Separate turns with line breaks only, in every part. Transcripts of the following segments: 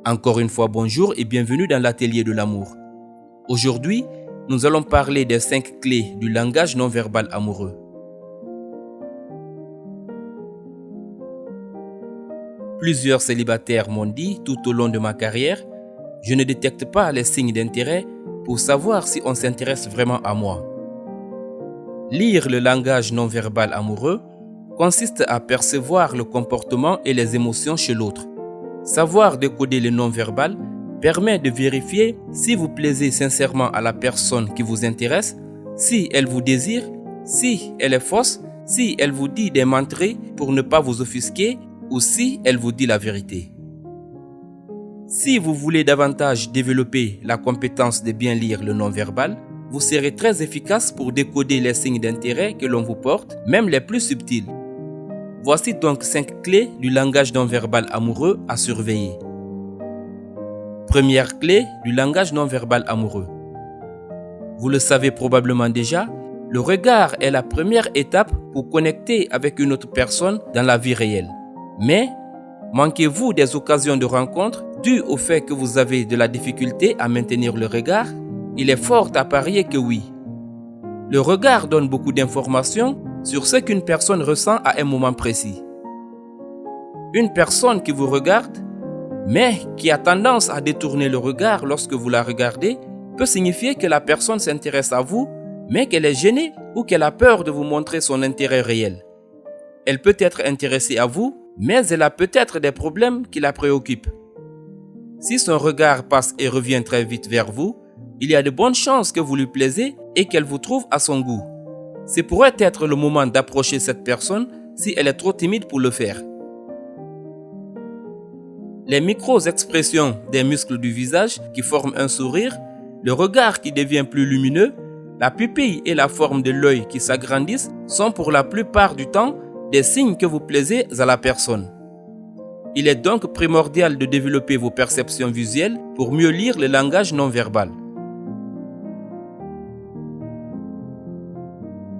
Encore une fois, bonjour et bienvenue dans l'atelier de l'amour. Aujourd'hui, nous allons parler des 5 clés du langage non verbal amoureux. Plusieurs célibataires m'ont dit tout au long de ma carrière, je ne détecte pas les signes d'intérêt pour savoir si on s'intéresse vraiment à moi. Lire le langage non verbal amoureux consiste à percevoir le comportement et les émotions chez l'autre. Savoir décoder le non-verbal permet de vérifier si vous plaisez sincèrement à la personne qui vous intéresse, si elle vous désire, si elle est fausse, si elle vous dit des menteries pour ne pas vous offusquer ou si elle vous dit la vérité. Si vous voulez davantage développer la compétence de bien lire le non-verbal, vous serez très efficace pour décoder les signes d'intérêt que l'on vous porte, même les plus subtils. Voici donc 5 clés du langage non-verbal amoureux à surveiller. Première clé du langage non-verbal amoureux. Vous le savez probablement déjà, le regard est la première étape pour connecter avec une autre personne dans la vie réelle. Mais, manquez-vous des occasions de rencontre dues au fait que vous avez de la difficulté à maintenir le regard? Il est fort à parier que oui. Le regard donne beaucoup d'informations sur ce qu'une personne ressent à un moment précis. Une personne qui vous regarde, mais qui a tendance à détourner le regard lorsque vous la regardez, peut signifier que la personne s'intéresse à vous, mais qu'elle est gênée ou qu'elle a peur de vous montrer son intérêt réel. Elle peut être intéressée à vous, mais elle a peut-être des problèmes qui la préoccupent. Si son regard passe et revient très vite vers vous, il y a de bonnes chances que vous lui plaisez et qu'elle vous trouve à son goût. Ce pourrait être le moment d'approcher cette personne si elle est trop timide pour le faire. Les micro-expressions des muscles du visage qui forment un sourire, le regard qui devient plus lumineux, la pupille et la forme de l'œil qui s'agrandissent sont pour la plupart du temps des signes que vous plaisez à la personne. Il est donc primordial de développer vos perceptions visuelles pour mieux lire le langage non verbal.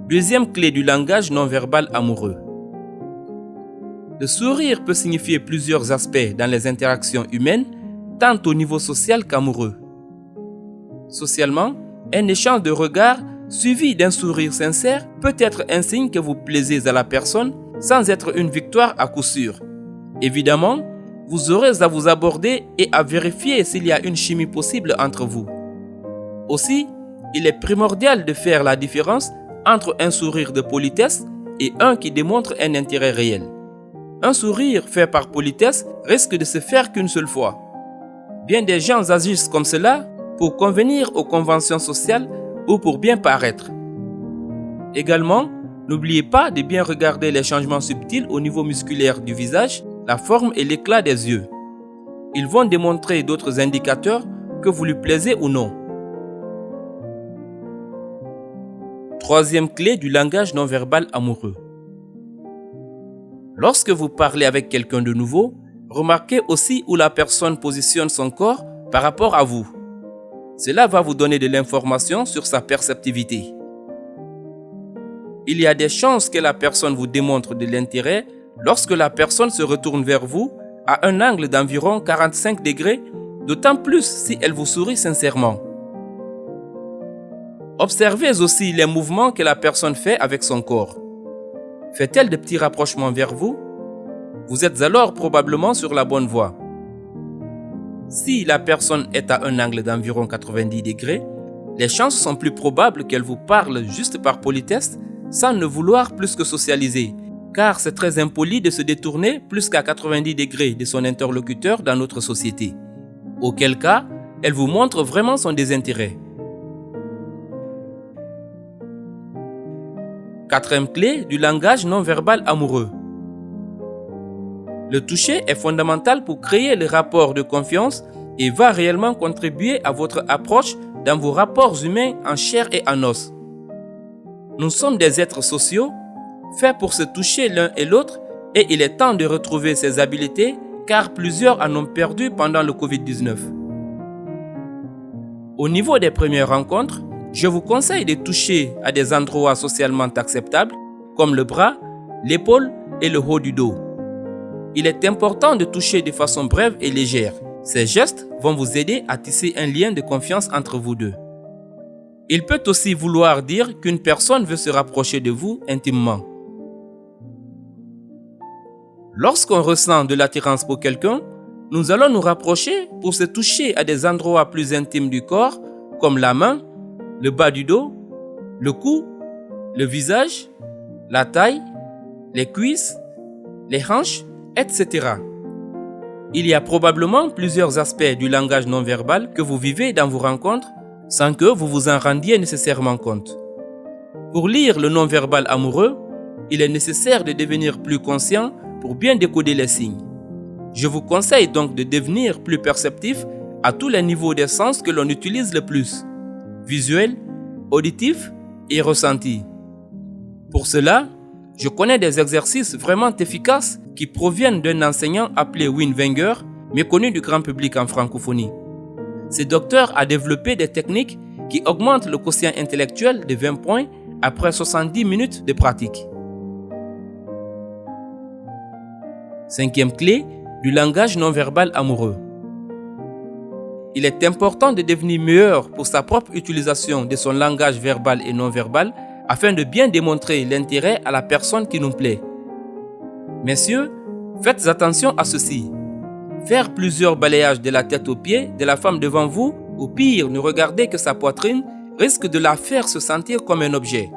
Deuxième clé du langage non verbal amoureux. Le sourire peut signifier plusieurs aspects dans les interactions humaines, tant au niveau social qu'amoureux. Socialement, un échange de regards suivi d'un sourire sincère peut être un signe que vous plaisez à la personne sans être une victoire à coup sûr. Évidemment, vous aurez à vous aborder et à vérifier s'il y a une chimie possible entre vous. Aussi, il est primordial de faire la différence entre un sourire de politesse et un qui démontre un intérêt réel. Un sourire fait par politesse risque de se faire qu'une seule fois. Bien des gens agissent comme cela pour convenir aux conventions sociales ou pour bien paraître. Également, n'oubliez pas de bien regarder les changements subtils au niveau musculaire du visage, la forme et l'éclat des yeux. Ils vont démontrer d'autres indicateurs que vous lui plaisez ou non. Troisième clé du langage non verbal amoureux. Lorsque vous parlez avec quelqu'un de nouveau, remarquez aussi où la personne positionne son corps par rapport à vous. Cela va vous donner de l'information sur sa perceptivité. Il y a des chances que la personne vous démontre de l'intérêt lorsque la personne se retourne vers vous à un angle d'environ 45 degrés, d'autant plus si elle vous sourit sincèrement. Observez aussi les mouvements que la personne fait avec son corps. Fait-elle de petits rapprochements vers vous? Vous êtes alors probablement sur la bonne voie. Si la personne est à un angle d'environ 90 degrés, les chances sont plus probables qu'elle vous parle juste par politesse sans ne vouloir plus que socialiser, car c'est très impoli de se détourner plus qu'à 90 degrés de son interlocuteur dans notre société. Auquel cas, elle vous montre vraiment son désintérêt. Quatrième clé du langage non verbal amoureux. Le toucher est fondamental pour créer le rapport de confiance et va réellement contribuer à votre approche dans vos rapports humains en chair et en os. Nous sommes des êtres sociaux, faits pour se toucher l'un et l'autre, et il est temps de retrouver ces habiletés car plusieurs en ont perdu pendant le Covid-19. Au niveau des premières rencontres, je vous conseille de toucher à des endroits socialement acceptables comme le bras, l'épaule et le haut du dos. Il est important de toucher de façon brève et légère. Ces gestes vont vous aider à tisser un lien de confiance entre vous deux. Il peut aussi vouloir dire qu'une personne veut se rapprocher de vous intimement. Lorsqu'on ressent de l'attirance pour quelqu'un, nous allons nous rapprocher pour se toucher à des endroits plus intimes du corps, comme la main, le bas du dos, le cou, le visage, la taille, les cuisses, les hanches, etc. Il y a probablement plusieurs aspects du langage non verbal que vous vivez dans vos rencontres sans que vous vous en rendiez nécessairement compte. Pour lire le non verbal amoureux, il est nécessaire de devenir plus conscient pour bien décoder les signes. Je vous conseille donc de devenir plus perceptif à tous les niveaux des sens que l'on utilise le plus: visuel, auditif et ressenti. Pour cela, je connais des exercices vraiment efficaces qui proviennent d'un enseignant appelé Wim Wenger, méconnu du grand public en francophonie. Ce docteur a développé des techniques qui augmentent le quotient intellectuel de 20 points après 70 minutes de pratique. 5e clé du langage non verbal amoureux. Il est important de devenir meilleur pour sa propre utilisation de son langage verbal et non verbal afin de bien démontrer l'intérêt à la personne qui nous plaît. Messieurs, faites attention à ceci. Faire plusieurs balayages de la tête aux pieds de la femme devant vous, ou pire, ne regarder que sa poitrine, risque de la faire se sentir comme un objet.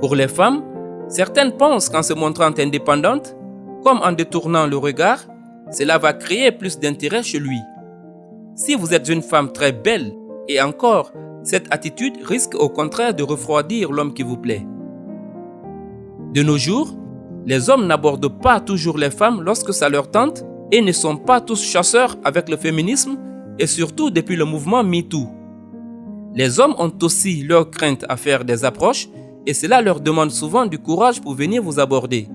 Pour les femmes, certaines pensent qu'en se montrant indépendantes, comme en détournant le regard, cela va créer plus d'intérêt chez lui. Si vous êtes une femme très belle, et encore, cette attitude risque au contraire de refroidir l'homme qui vous plaît. De nos jours, les hommes n'abordent pas toujours les femmes lorsque ça leur tente et ne sont pas tous chasseurs avec le féminisme et surtout depuis le mouvement MeToo. Les hommes ont aussi leur crainte à faire des approches et cela leur demande souvent du courage pour venir vous aborder.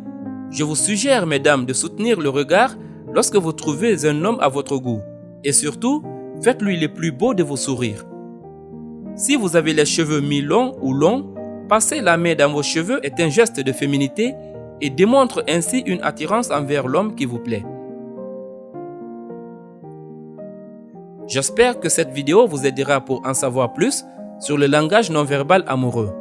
Je vous suggère, mesdames, de soutenir le regard lorsque vous trouvez un homme à votre goût et surtout, faites-lui le plus beau de vos sourires. Si vous avez les cheveux mi-longs ou longs, passer la main dans vos cheveux est un geste de féminité et démontre ainsi une attirance envers l'homme qui vous plaît. J'espère que cette vidéo vous aidera pour en savoir plus sur le langage non verbal amoureux.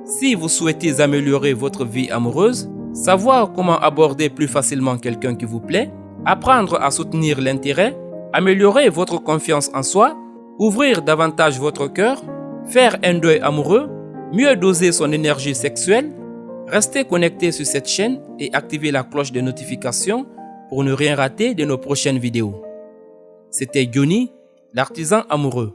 Si vous souhaitez améliorer votre vie amoureuse, savoir comment aborder plus facilement quelqu'un qui vous plaît, apprendre à soutenir l'intérêt, améliorer votre confiance en soi, ouvrir davantage votre cœur, faire un deuil amoureux, mieux doser son énergie sexuelle, restez connecté sur cette chaîne et activez la cloche de notification pour ne rien rater de nos prochaines vidéos. C'était Johnny, l'artisan amoureux.